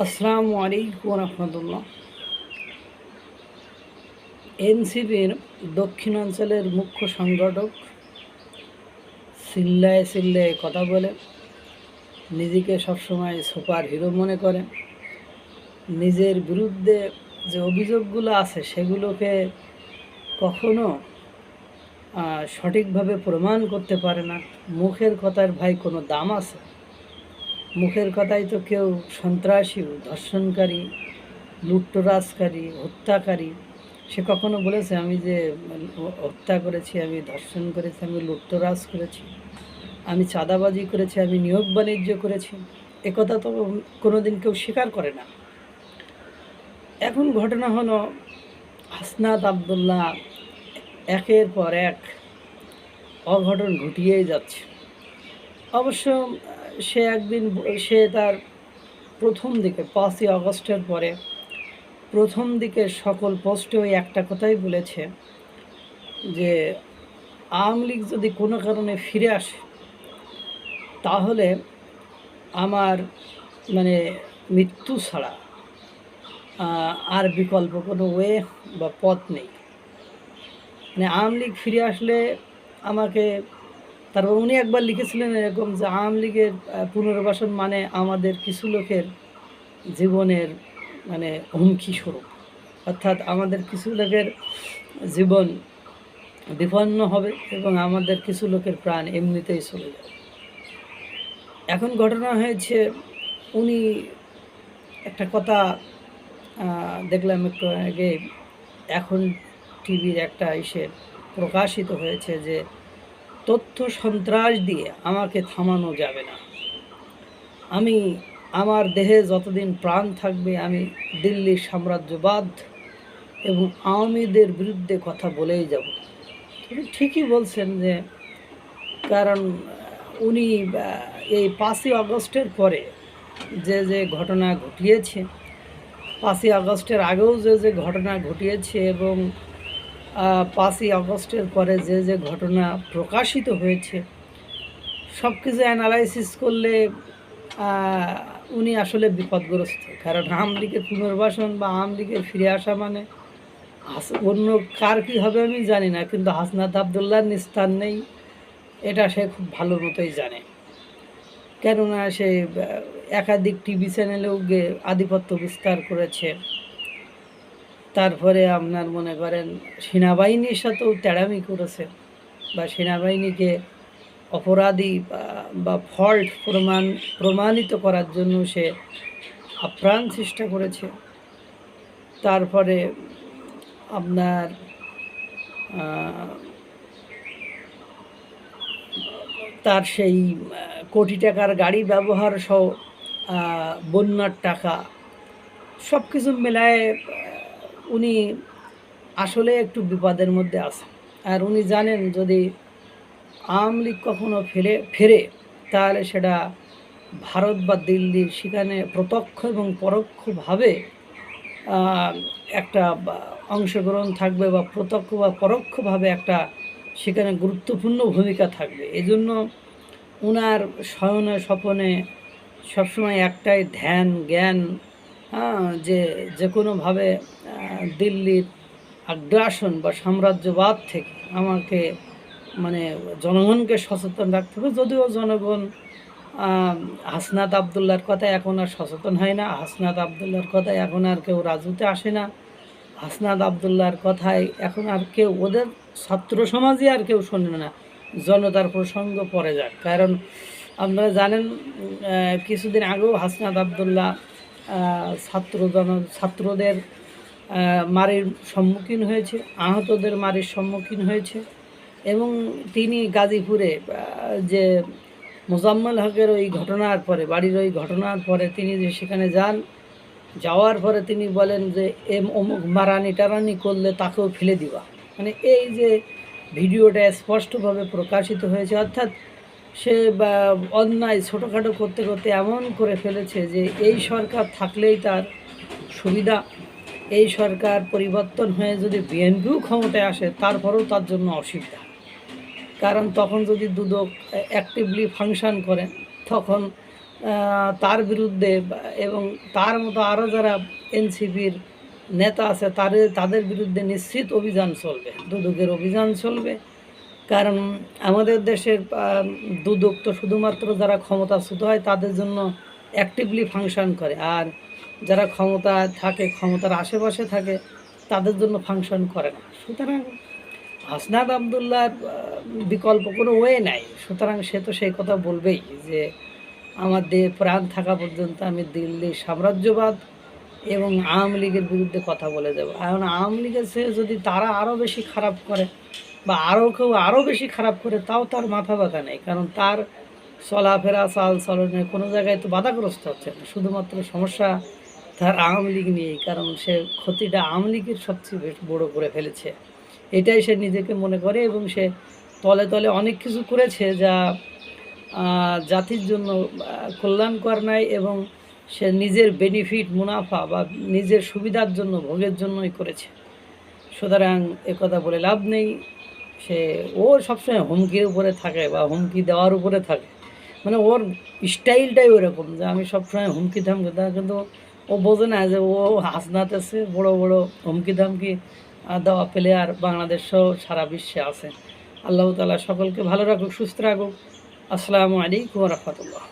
আসসালামু আলাইকুম রহমতুল্লাহ। এনসিপির দক্ষিণাঞ্চলের মুখ্য সংগঠক চিল্লায় চিল্লায় কথা বলে, নিজেকে সবসময় সুপার হিরো মনে করে, নিজের বিরুদ্ধে যে অভিযোগগুলো আছে সেগুলোকে কখনো সঠিকভাবে প্রমাণ করতে পারে না। মুখের কথার ভাই কোনো দাম আছে? মুখের কথাই তো কেউ সন্ত্রাসী, ধর্ষণকারী, লুটতরাজকারী, হত্যাকারী, সে কখনো বলেছে আমি যে হত্যা করেছি, আমি ধর্ষণ করেছি, আমি লুটতরাজ করেছি, আমি চাঁদাবাজি করেছি, আমি নিয়োগ বাণিজ্য করেছি? একথা তো কোনো দিন কেউ স্বীকার করে না। এখন ঘটনা হলো হাসনাত আবদুল্লাহ একের পর এক অঘটন ঘটিয়েই যাচ্ছে। অবশ্য সে তার প্রথম দিকে 5ই আগস্টের পরে প্রথম দিকে সকল পোস্টে ওই একটা কথাই বলেছে যে আওয়ামী লীগ যদি কোনো কারণে ফিরে আসে তাহলে আমার মৃত্যু ছাড়া আর বিকল্প কোনো ওয়ে বা পথ নেই। আওয়ামী লীগ ফিরে আসলে আমাকে, তারপর উনি একবার লিখেছিলেন এরকম যে আওয়ামী লীগের পুনর্বাসন মানে আমাদের কিছু লোকের জীবনের হুমকি স্বরূপ, অর্থাৎ আমাদের কিছু লোকের জীবন বিপন্ন হবে এবং আমাদের কিছু লোকের প্রাণ এমনিতেই চলে যাবে। এখন ঘটনা হয়েছে, উনি একটা কথা দেখলাম একটু আগে, এখন টিভির একটা প্রকাশিত হয়েছে যে তথ্য সন্ত্রাস দিয়ে আমাকে থামানো যাবে না। আমি আমার দেহে যতদিন প্রাণ থাকবে আমি দিল্লির সাম্রাজ্যবাদ এবং আওয়ামীদের বিরুদ্ধে কথা বলেই যাব। ঠিকই বলছেন, যে কারণ উনি এই 5ই আগস্টের পরে যে ঘটনা ঘটিয়েছে, 5ই আগস্টের আগেও যে ঘটনা ঘটিয়েছে এবং 5ই আগস্টের পরে যে ঘটনা প্রকাশিত হয়েছে, সব কিছু অ্যানালাইসিস করলে উনি আসলে বিপদগ্রস্ত। কারণ আওয়ামী লীগের পুনর্বাসন বা আওয়ামী লীগের ফিরে আসা মানে অন্য কার কী হবে আমি জানি না, কিন্তু হাসনাত আবদুল্লাহর নিস্তার নেই, এটা সে খুব ভালো মতোই জানে। কেননা সে একাধিক টিভি চ্যানেলেও আধিপত্য বিস্তার করেছে। তারপরে আপনার মনে করেন সেনাবাহিনীর সাথেও তেড়ামি করেছে, বা সেনাবাহিনীকে অপরাধী বা ফল্ট প্রমাণিত করার জন্য সে আপ্রাণ চেষ্টা করেছে। তারপরে আপনার তার সেই কোটি টাকার গাড়ি ব্যবহার সহ বন্যার টাকা সব কিছু মেলায় উনি আসলে একটু বিপদের মধ্যে আছে। আর উনি জানেন যদি আওয়ামী লীগ কখনো ফেরে তাহলে সেটা ভারত বা দিল্লির সেখানে প্রত্যক্ষ এবং পরোক্ষভাবে একটা অংশগ্রহণ থাকবে, বা প্রত্যক্ষ বা পরোক্ষভাবে একটা সেখানে গুরুত্বপূর্ণ ভূমিকা থাকবে। এই জন্য ওনার শয়নে স্বপনে সবসময় একটাই ধ্যান জ্ঞান, যে কোনোভাবে দিল্লির আগ্রাসন বা সাম্রাজ্যবাদ থেকে আমাকে জনগণকে সচেতন রাখতে হবে। যদিও জনগণ হাসনাত আবদুল্লাহর কথায় এখন আর সচেতন হয় না, হাসনাত আবদুল্লাহর কথায় এখন আর কেউ রাজুতে আসে না, হাসনাত আবদুল্লাহর কথায় এখন আর কেউ, ওদের ছাত্র সমাজই আর কেউ শোনে না। জনতার প্রসঙ্গ পড়ে যাক, কারণ আপনারা জানেন কিছুদিন আগেও হাসনাত আবদুল্লাহ ছাত্রদের মারির সম্মুখীন হয়েছে, আহতদের মারির সম্মুখীন হয়েছে, এবং তিনি গাজীপুরে যে মোজাম্মেল হকের ওই ঘটনার পরে, বাড়ির ওই ঘটনার পরে তিনি যে সেখানে যাওয়ার পরে তিনি বলেন যে অমুক মারানি টারানি করলে তাকেও ফেলে দিবা। এই যে ভিডিওটা স্পষ্টভাবে প্রকাশিত হয়েছে, অর্থাৎ সে অন্যায় ছোটোখাটো করতে করতে এমন করে ফেলেছে যে এই সরকার থাকলেই তার সুবিধা, এই সরকার পরিবর্তন হয়ে যদি বিএনপিও ক্ষমতায় আসে তারপরেও তার জন্য অসুবিধা। কারণ তখন যদি দুদক অ্যাক্টিভলি ফাংশন করে তখন তার বিরুদ্ধে এবং তার মতো আরও যারা এনসিপির নেতা আছে তাদের বিরুদ্ধে নিশ্চিত অভিযান চলবে, দুদকের অভিযান চলবে। কারণ আমাদের দেশের দুদক তো শুধুমাত্র যারা ক্ষমতাচ্যুত হয় তাদের জন্য অ্যাক্টিভলি ফাংশন করে, আর যারা ক্ষমতায় থাকে, ক্ষমতার আশেপাশে থাকে, তাদের জন্য ফাংশন করে না। সুতরাং হাসনাত আবদুল্লাহর বিকল্প কোনো ওয়ে নাই। সুতরাং সে তো সেই কথা বলবেই যে আমার দেহে প্রাণ থাকা পর্যন্ত আমি দিল্লি সাম্রাজ্যবাদ এবং আওয়ামী লীগের বিরুদ্ধে কথা বলে যাব। এখন আওয়ামী লীগের চেয়ে যদি তারা আরও বেশি খারাপ করে বা কেউ আরও বেশি খারাপ করে, তাও তার মাথা ব্যথা নেই। কারণ তার চলাফেরা চাল চলনে কোনো জায়গায় তো বাধাগ্রস্ত হচ্ছে না। শুধুমাত্র সমস্যা তার আওয়ামী লীগ নিয়েই, কারণ সে ক্ষতিটা আওয়ামী লীগের সবচেয়ে বেশ বড় করে ফেলেছে, এটাই সে নিজেকে মনে করে। এবং সে তলে তলে অনেক কিছু করেছে যা জাতির জন্য কল্যাণকর নাই, এবং সে নিজের বেনিফিট, মুনাফা বা নিজের সুবিধার জন্য, ভোগের জন্যই করেছে। সুতরাং কথা বলে লাভ নেই। ও সবসময় হুমকির উপরে থাকে বা হুমকি দেওয়ার উপরে থাকে, মানে ওর স্টাইলটাই ওরকম যে আমি সবসময় হুমকি ধামকি দেওয়া। কিন্তু ও বোঝে না যে ও হাসনাত আছে, বড় বড় হুমকি ধামকি দেওয়া প্লেয়ার বাংলাদেশ সহ সারা বিশ্বে আছে। আল্লাহ তাআলা সকলকে ভালো রাখুক, সুস্থ রাখুক। আসসালামু আলাইকুম ওয়া রাহমাতুল্লাহ।